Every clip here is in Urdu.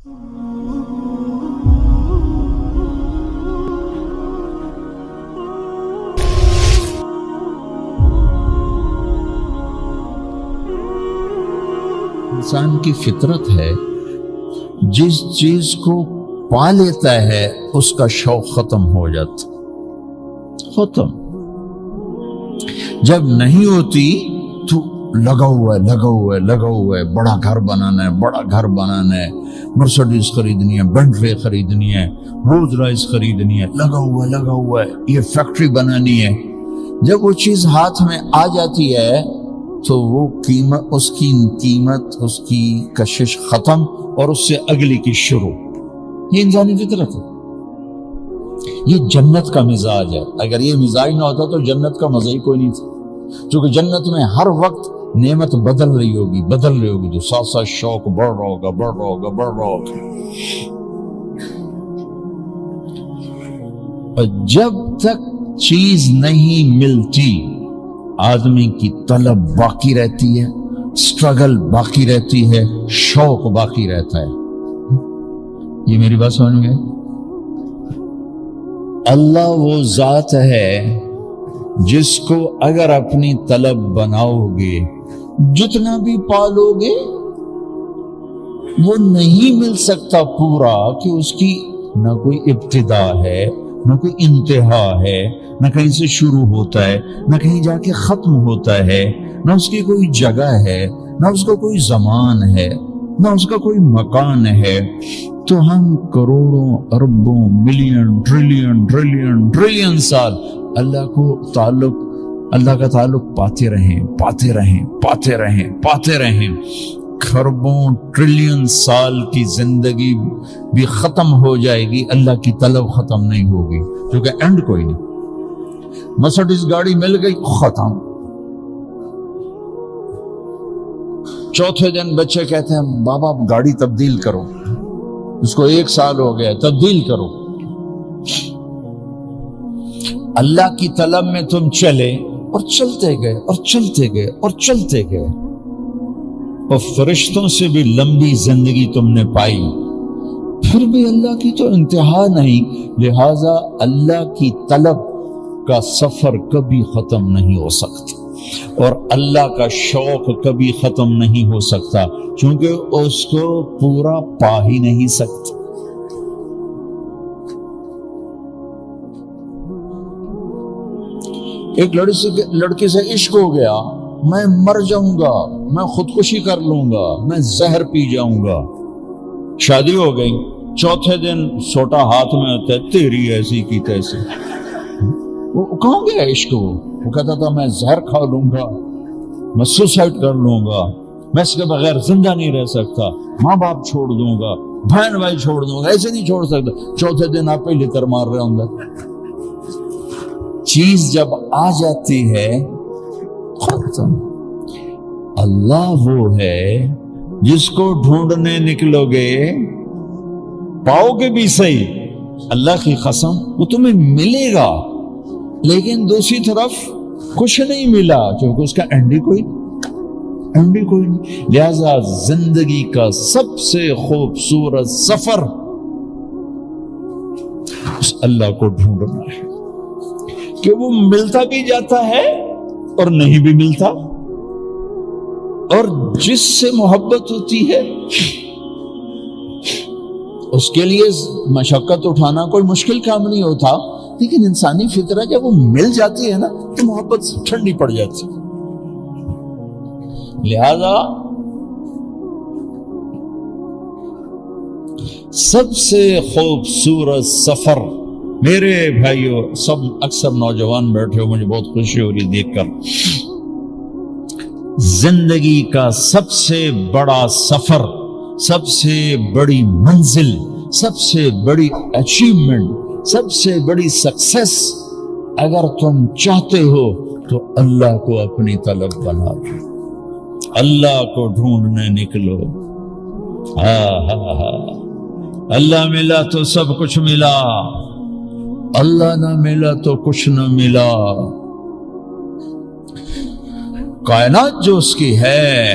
انسان کی فطرت ہے، جس چیز کو پا لیتا ہے اس کا شوق ختم ہو جاتا، ختم۔ جب نہیں ہوتی تو لگا ہوا ہے، بڑا گھر بنانا ہے، مرسڈیز خریدنی ہے، بنٹلے خریدنی ہے، رولز رائس خریدنی ہے، لگا ہوا ہے، یہ فیکٹری بنانی ہے۔ جب وہ چیز ہاتھ میں آ جاتی ہے تو وہ اس کی کشش ختم، اور اس سے اگلی کی شروع۔ یہ انسانی فطرت ہے، یہ جنت کا مزاج ہے۔ اگر یہ مزاج نہ ہوتا تو جنت کا مزہ ہی کوئی نہیں تھا، کیونکہ جنت میں ہر وقت نعمت بدل رہی ہوگی تو ساتھ ساتھ شوق بڑھ رہا ہوگا۔ اور جب تک چیز نہیں ملتی آدمی کی طلب باقی رہتی ہے، سٹرگل باقی رہتی ہے، شوق باقی رہتا ہے۔ یہ میری بات سمجھ میں؟ اللہ وہ ذات ہے جس کو اگر اپنی طلب بناؤ گے، جتنا بھی پالو گے وہ نہیں مل سکتا پورا، کہ اس کی نہ کوئی ابتدا ہے، نہ کوئی انتہا ہے، نہ کہیں سے شروع ہوتا ہے، نہ کہیں جا کے ختم ہوتا ہے، نہ اس کی کوئی جگہ ہے، نہ اس کا کوئی زمان ہے، نہ اس کا کوئی مکان ہے۔ تو ہم کروڑوں اربوں ملین ٹریلین سال اللہ کا تعلق پاتے رہیں۔ خربوں ٹریلین سال کی زندگی بھی ختم ہو جائے گی، اللہ کی طلب ختم نہیں ہوگی، کیونکہ اینڈ کوئی نہیں۔ مرسڈیز گاڑی مل گئی، ختم۔ چوتھے دن بچے کہتے ہیں بابا گاڑی تبدیل کرو، اس کو 1 سال ہو گیا، تبدیل کرو۔ اللہ کی طلب میں تم چلے اور چلتے گئے، اور فرشتوں سے بھی لمبی زندگی تم نے پائی، پھر بھی اللہ کی تو انتہا نہیں، لہذا اللہ کی طلب کا سفر کبھی ختم نہیں ہو سکتا، اور اللہ کا شوق کبھی ختم نہیں ہو سکتا، کیونکہ اس کو پورا پا ہی نہیں سکتا۔ ایک لڑکی سے عشق ہو گیا، میں مر جاؤں گا، میں خودکشی کر لوں گا، میں زہر پی جاؤں گا۔ شادی ہو گئی، چوتھے دن سوٹا ہاتھ میں ہوتا ہے، تیری ایسی کی تیسی۔ وہ کہاں گیا عشق؟ وہ کہتا تھا میں زہر کھا لوں گا، میں سوسائڈ کر لوں گا، میں اس کے بغیر زندہ نہیں رہ سکتا، ماں باپ چھوڑ دوں گا، بہن بھائی چھوڑ دوں گا، ایسے نہیں چھوڑ سکتا۔ چوتھے دن آپ پہ لتر مار رہے اندر۔ چیز جب آ جاتی ہے ختم۔ اللہ وہ ہے جس کو ڈھونڈنے نکلو گے پاؤ گے بھی صحیح، اللہ کی قسم وہ تمہیں ملے گا، لیکن دوسری طرف کچھ نہیں ملا، کیونکہ اس کا اینڈ ہی کوئی نہیں۔ لہذا زندگی کا سب سے خوبصورت سفر اس اللہ کو ڈھونڈنا ہے، کہ وہ ملتا بھی جاتا ہے اور نہیں بھی ملتا، اور جس سے محبت ہوتی ہے اس کے لیے مشقت اٹھانا کوئی مشکل کام نہیں ہوتا، لیکن انسانی فطرت جب وہ مل جاتی ہے نا تو محبت ٹھنڈی پڑ جاتی۔ لہذا سب سے خوبصورت سفر، میرے بھائیوں سب اکثر نوجوان بیٹھے ہو، مجھے بہت خوشی ہو رہی دیکھ کر، زندگی کا سب سے بڑا سفر، سب سے بڑی منزل، سب سے بڑی اچیومنٹ، سب سے بڑی سکسیس اگر تم چاہتے ہو تو اللہ کو اپنی طلب بنا دو، اللہ کو ڈھونڈنے نکلو۔ اللہ ملا تو سب کچھ ملا، اللہ نہ ملا تو کچھ نہ ملا۔ کائنات جو اس کی ہے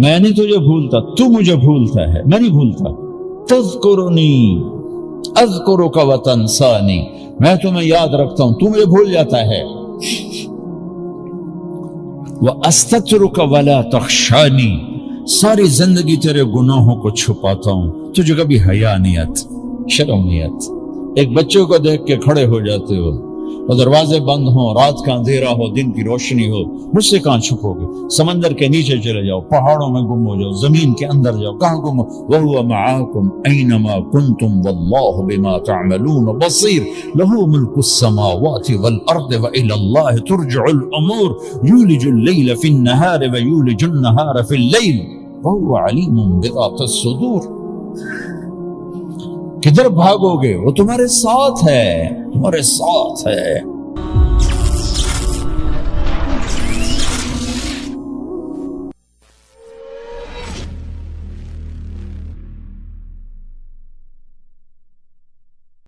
میں نہیں تجھے بھولتا، تو مجھے بھولتا ہے، میں نہیں بھولتا. تذکرنی اذکرک وتنسانی، میں تمہیں یاد رکھتا ہوں، تو مجھے بھول جاتا ہے. وَأَسْتَتْرُكَ وَلَا تَخْشَانِي، ساری زندگی تیرے گناہوں کو چھپاتا ہوں، تجھے کبھی حیا نہیں آتی، شرم نہیں آتی. ایک بچے کو دیکھ کے کھڑے ہو جاتے ہو، اور دروازے بند ہوں، رات کا اندھیرا ہو، دن کی روشنی ہو، مجھ سے کہاں چھپو گے؟ سمندر کے نیچے چلے جاؤ، پہاڑوں میں گم ہو جاؤ، زمین کے اندر جاؤ، کہاں گم ہو؟ وَهُوَ مَعَاكُمْ أَيْنَمَا كُنْتُمْ وَاللَّهُ بِمَا تَعْمَلُونَ بَصِيرٌ لَهُ مُلْكُ السَّمَاوَاتِ وَالْأَرْضِ وَإِلَى اللَّهِ تُرْجَعُ الْأُمُورُ يُولِجُ اللَّيْلَ فِي النَّهَارِ وَيُولِجُ النَّهَارَ فِي اللَّيْلِ وَهُوَ عَلِيمٌ بِذَاتِ الصُّدُورِ. کدھر بھاگو گے؟ وہ تمہارے ساتھ ہے، تمہارے ساتھ ہے.